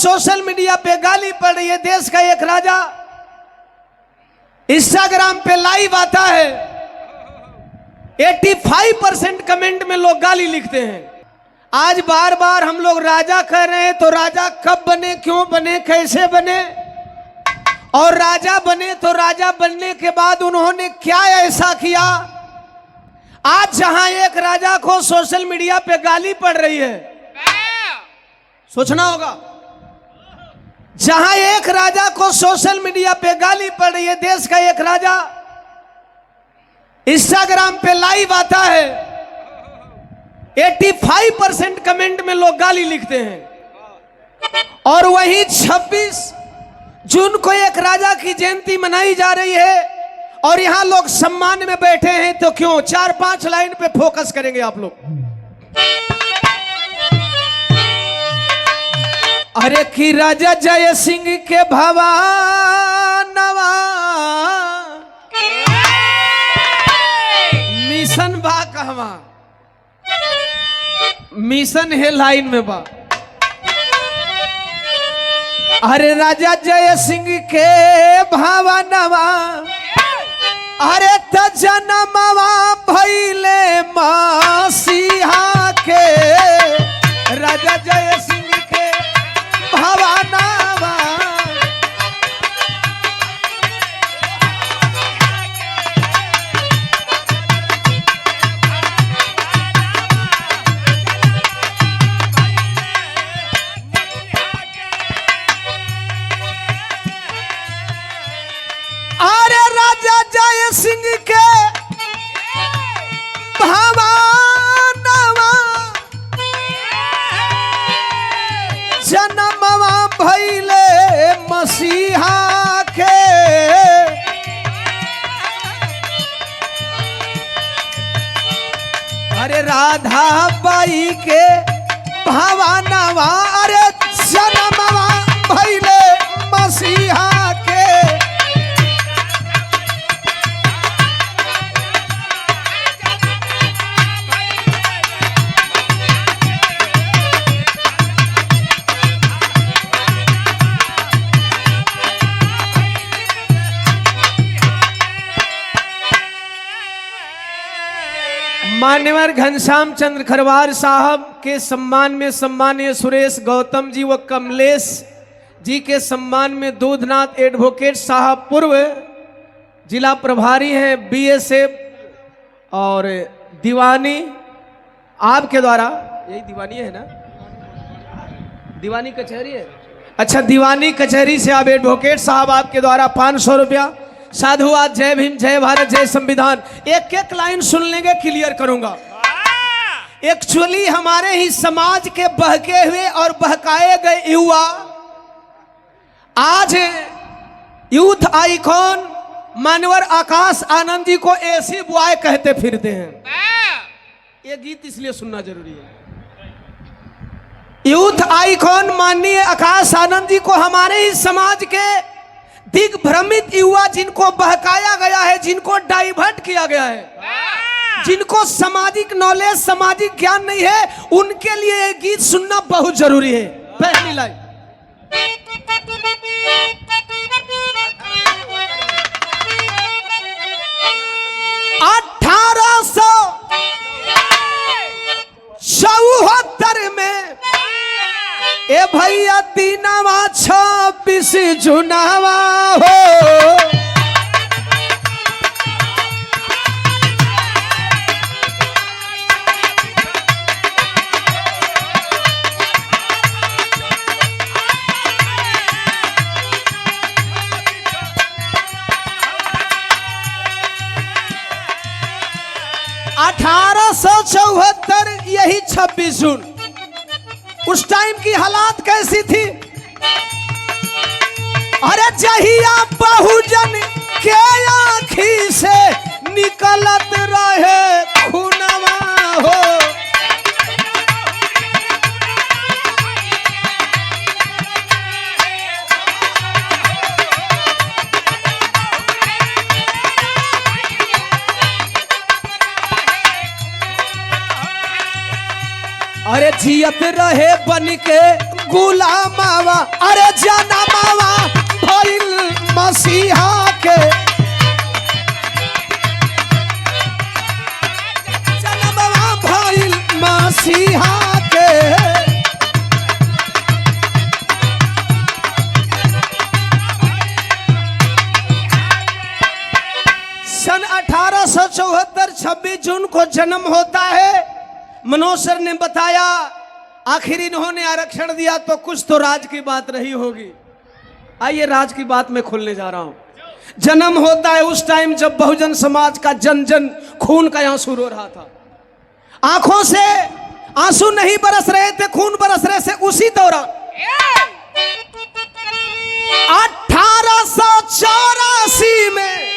Social media पे गाली पड़ रही है। देश का एक राजा इंस्टाग्राम पे लाइव आता है, 85% कमेंट में लोग गाली लिखते हैं। आज बार बार हम लोग राजा कह रहे हैं, तो राजा कब बने, क्यों बने, कैसे बने, और राजा बने तो राजा बनने के बाद उन्होंने क्या ऐसा किया। आज जहां एक राजा को सोशल मीडिया पे गाली पड़ रही है, सोचना होगा, जहां एक राजा को सोशल मीडिया पे गाली पड़ रही है, देश का एक राजा इंस्टाग्राम पे लाइव आता है, 85% कमेंट में लोग गाली लिखते हैं। और वहीं 26 जून को एक राजा की जयंती मनाई जा रही है और यहां लोग सम्मान में बैठे हैं। तो क्यों 4-5 लाइन पे फोकस करेंगे आप लोग। अरे कि राजा जय सिंह के भवानवा मिशन बा कहवा, मिशन है लाइन में बा। अरे राजा जय सिंह के भवानवा, अरे त जनमवा भइले मसीहा के, राजा जय सिंह के भवानवा। अरे राजा जय सिंह के भवानवा, जनमवा भइले मसीहा के। अरे राधा बाई के भवानवा, अरे जनमवा भइले मसीहा के। मान्यवर घनश्याम चंद्र खरवार साहब के सम्मान में सम्मानीय सुरेश गौतम जी व कमलेश जी के सम्मान में दूधनाथ एडवोकेट साहब पूर्व जिला प्रभारी हैं बीएसएफ, और दीवानी आपके द्वारा, यही दीवानी है ना, दीवानी कचहरी है, अच्छा दीवानी कचहरी से आप एडवोकेट साहब आपके द्वारा 500 रुपया। साधुवाद, जय भीम, जय भारत, जय संविधान। एक एक लाइन सुन लेंगे, क्लियर करूंगा। एक्चुअली हमारे ही समाज के बहके हुए और बहकाए गए युवा आज यूथ आइकॉन मानवर आकाश आनंद जी को ऐसी बुआए कहते फिरते हैं। ये गीत इसलिए सुनना जरूरी है। यूथ आइकॉन माननीय आकाश आनंद जी को हमारे ही समाज के दिग्भ्रमित युवा, जिनको बहकाया गया है, जिनको डाइवर्ट किया गया है, जिनको सामाजिक नॉलेज, सामाजिक ज्ञान नहीं है, उनके लिए ये गीत सुनना बहुत जरूरी है। पहली लाइन, में ए भैया दीनावा 26 जुनावा हो, 1874 यही 26 जून। उस टाइम की हालात कैसी थी? अरे जहिया बहुजन के आँखी से निकलत रहे खूनवा हो, अरे जियत रहे बन के गुलामावा अरे जनमावा भइल मसीहा के जनमावा भइल मसीहा के सन 1874 26 जून को जन्म होता है। मनोज सर ने बताया आखिर इन्होंने आरक्षण दिया तो कुछ तो राज की बात रही होगी। आइए राज की बात मैं खोलने जा रहा हूं। जन्म होता है उस टाइम जब बहुजन समाज का जन जन खून का आंसू रो रहा था। आंखों से आंसू नहीं बरस रहे थे, खून बरस रहे थे। उसी दौरान 1884 में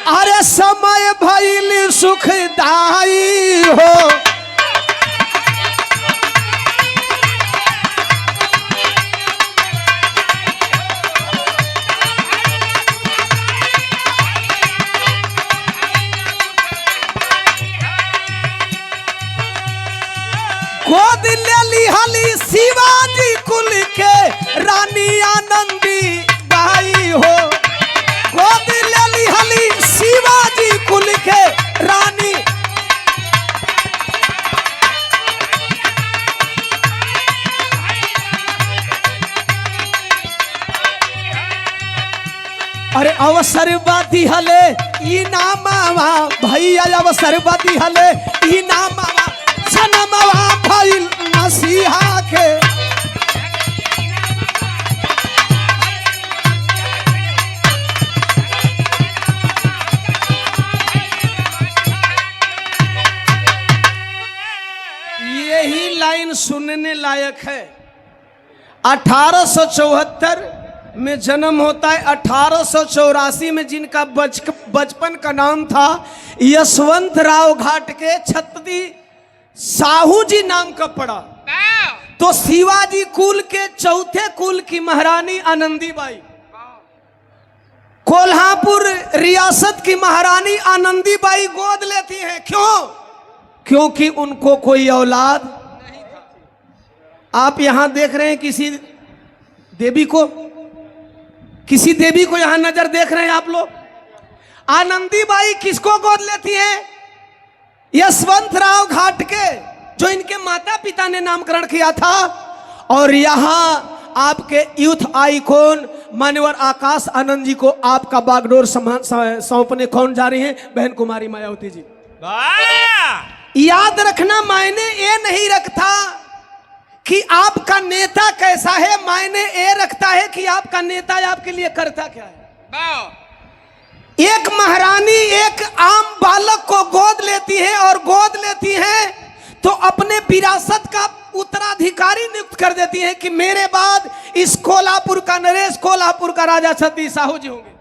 अरे समय भइल सुखदाई हो। गोद ले ली हली शिवाजी कुल के रानी आनंदी बाई हो। गोद ले ली हली शिवाजी कुल के रानी। अरे अवसर बाती हले ई नामावा भैया अवसर बाती हले ई नामावा जनमावा भइल मसीहा के। यही लाइन सुनने लायक है। 1874 में जन्म होता है। 1884 में जिनका बचपन का नाम था यशवंत राव घाट के छत्री साहू जी नाम का पड़ा। तो शिवाजी कुल के चौथे कुल की महारानी आनंदीबाई, कोल्हापुर रियासत की महारानी आनंदीबाई गोद लेती हैं। क्यों? क्योंकि उनको कोई औलाद नहीं था। आप यहां देख रहे हैं किसी देवी को, किसी देवी को यहां नजर देख रहे हैं आप लोग। आनंदीबाई किसको गोद लेती हैं? यशवंत राव घाट के, जो इनके माता पिता ने नामकरण किया था। और यहां आपके यूथ आइकॉन मान्यवर आकाश आनंद जी को आपका बागडोर सौंपने कौन जा रही हैं? बहन कुमारी मायावती जी। याद रखना, मायने ये नहीं रखता कि आपका नेता कैसा है, मायने ये रखता है कि आपका नेता आपके लिए करता क्या है। एक महारानी एक आम बालक को गोद लेती है और गोद लेती है तो अपने विरासत का उत्तराधिकारी नियुक्त कर देती है कि मेरे बाद इस कोल्हापुर का नरेश, कोल्हापुर का राजा छत्री साहू जी होंगे।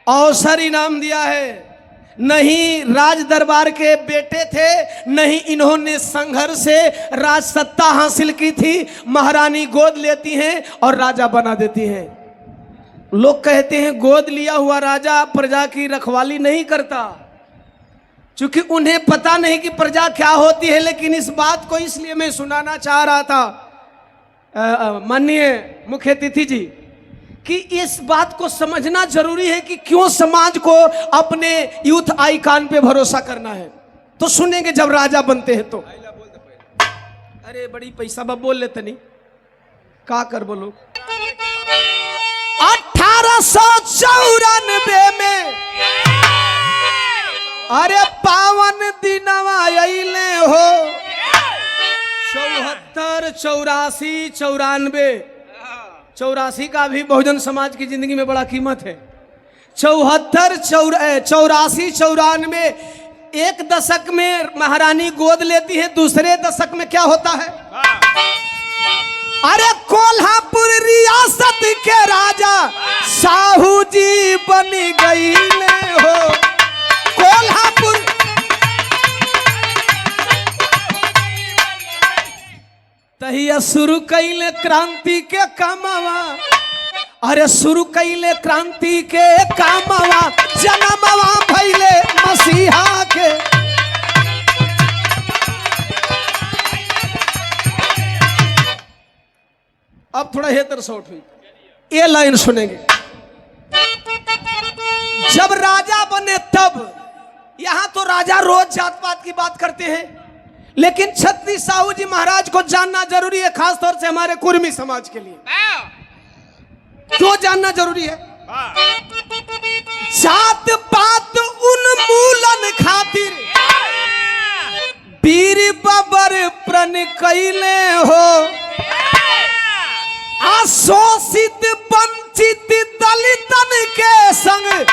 अवसर इनाम दिया है। नहीं राज दरबार के बेटे थे, नहीं इन्होंने संघर्ष से राज सत्ता हासिल की थी। महारानी गोद लेती हैं और राजा बना देती हैं। लोग कहते हैं गोद लिया हुआ राजा प्रजा की रखवाली नहीं करता, क्योंकि उन्हें पता नहीं कि प्रजा क्या होती है। लेकिन इस बात को इसलिए मैं सुनाना चाह रहा था माननीय मुख्य अतिथि जी, कि इस बात को समझना जरूरी है कि क्यों समाज को अपने यूथ आइकॉन पे भरोसा करना है। तो सुनेंगे जब राजा बनते हैं तो। अरे बड़ी पैसा बा बोल लेते नहीं का कर बोलो। 1894 में अरे पावन दिनवा अइले हो। 74, 84, 94, 84 का भी बहुजन समाज की जिंदगी में बड़ा कीमत है। 74, 84, 94 एक दशक में महारानी गोद लेती है। दूसरे दशक में क्या होता है? अरे कोल्हापुर रियासत के राजा साहू जी बन गई हो। कोल्हापुर तहिया शुरू कैले क्रांति के कामवा। अरे शुरू कैले क्रांति के कामवा, जनमवा भइले मसीहा के। अब थोड़ा हेतर शॉर्ट हुई, ये लाइन सुनेंगे। जब राजा बने तब, यहां तो राजा रोज जात पात की बात करते हैं, लेकिन छत्री साहू जी महाराज को जानना जरूरी है, खासतौर से हमारे कुर्मी समाज के लिए। क्यों जानना जरूरी है? जात पात उन्मूलन खातिर वीर बबर प्रण कैले हो, अशोषित वंचित दलितन के संग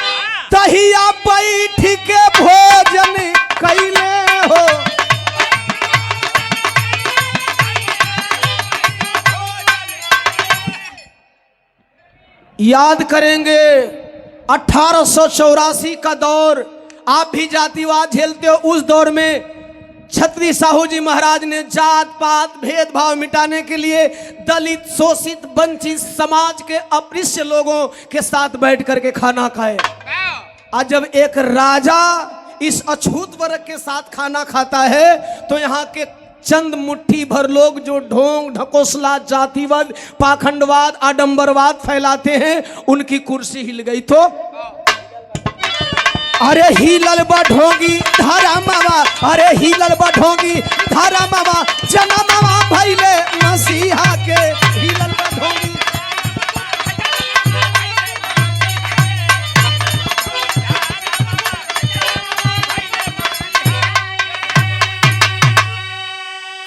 तहिया बैठ के भोजन कैले हो। याद करेंगे 1884 का दौर, आप भी जातिवाद झेलते हो। उस दौर में छत्री साहू जी महाराज ने जात पात भेदभाव मिटाने के लिए दलित शोषित वंचित समाज के अपृष्य लोगों के साथ बैठ करके खाना खाए। आज जब एक राजा इस अछूत वर्ग के साथ खाना खाता है तो यहाँ के चंद मुट्ठी भर लोग जो ढोंग ढकोसला जातिवाद पाखंडवाद आडंबरवाद फैलाते हैं, उनकी कुर्सी हिल गई। तो अरे हिलल बढ़ोगी धारा मावा, अरे हिलल बढ़ोगी धारा मावा, जना मावा भैले मसीहा के हिलल बढ़ोगी।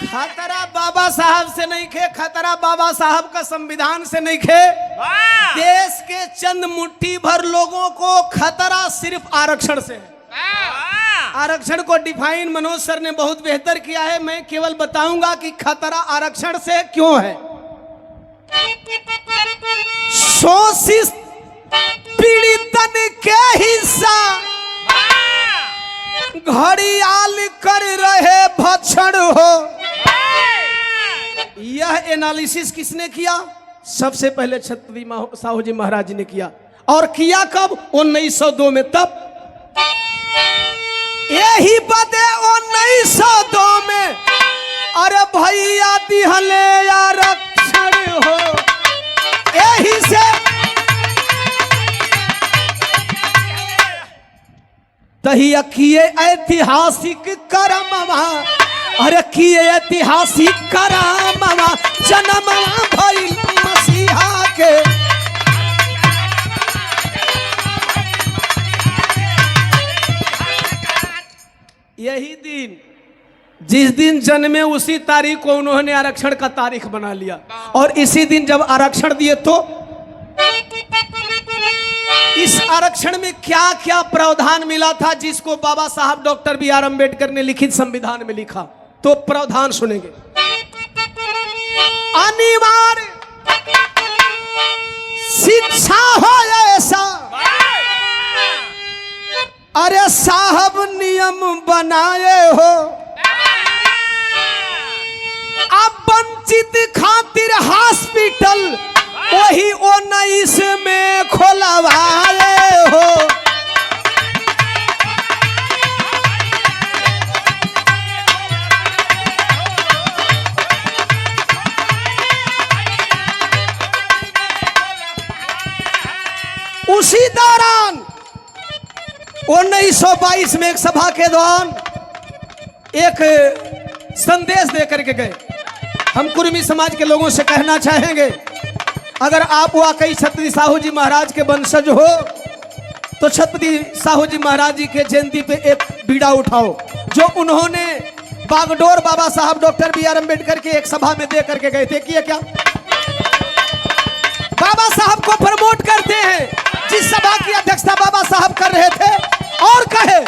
खतरा बाबा साहब से नहीं खे, खतरा बाबा साहब का संविधान से नहीं खे, देश के चंद मुट्ठी भर लोगों को खतरा सिर्फ आरक्षण से है। आरक्षण को डिफाइन मनोज सर ने बहुत बेहतर किया है, मैं केवल बताऊंगा कि खतरा आरक्षण से क्यों है। शोषित पीड़ितन के हिस्सा घड़ियाल कर रहे भक्षण हो। यह एनालिसिस किसने किया? सबसे पहले छत्री साहू जी महाराज ने किया। और किया कब? 1902 में। तब यही बदे 1902 में अरे भैया दिहले आरक्षण हो। यही से तहिया किए ऐतिहासिक करमवा, अरे किए ऐतिहासिक करमवा, जन्मवा भइल मसीहा के। यही दिन जिस दिन जन्मे उसी तारीख को उन्होंने आरक्षण का तारीख बना लिया, और इसी दिन जब आरक्षण दिए तो इस आरक्षण में क्या क्या प्रावधान मिला था जिसको बाबा साहब डॉक्टर बी आर अम्बेडकर ने लिखित संविधान में लिखा। तो प्रावधान सुनेंगे। अनिवार्य शिक्षा हो ऐसा, अरे साहब नियम बनाए हो। अब वंचित खातिर हॉस्पिटल वही 19 में खोलवाए हो। उसी दौरान 1922 में एक सभा के दौरान एक संदेश दे करके गए। हम कुर्मी समाज के लोगों से कहना चाहेंगे, अगर आप वाकई छत्री साहू जी महाराज के वंशज हो तो छत्री साहू जी महाराज जी के जयंती पे एक बीड़ा उठाओ, जो उन्होंने बागडोर बाबा साहब डॉक्टर बी आर अम्बेडकर के एक सभा में दे करके गए थे। किया क्या? बाबा साहब को प्रमोट करते हैं। जिस सभा की अध्यक्षता बाबा साहब कर रहे थे, और कहे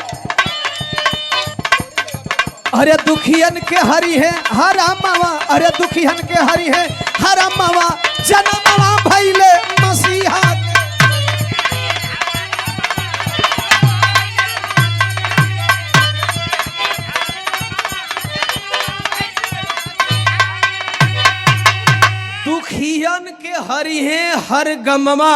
अरे दुखियन के हरि है हरा मावा, अरे दुखियन के हरि है हरा मावा, जनमवा भइले मसीहा। दुखियन के हरि है हर गमवा,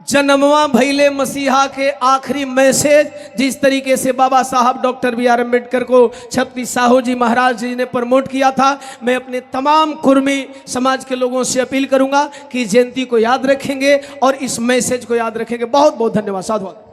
जन्मवा भैले मसीहा के आखिरी मैसेज जिस तरीके से बाबा साहब डॉक्टर बी आर अम्बेडकर को छत्रपति साहू जी महाराज जी ने प्रमोट किया था, मैं अपने तमाम कुर्मी समाज के लोगों से अपील करूंगा कि जयंती को याद रखेंगे और इस मैसेज को याद रखेंगे। बहुत बहुत धन्यवाद। साधुवाद।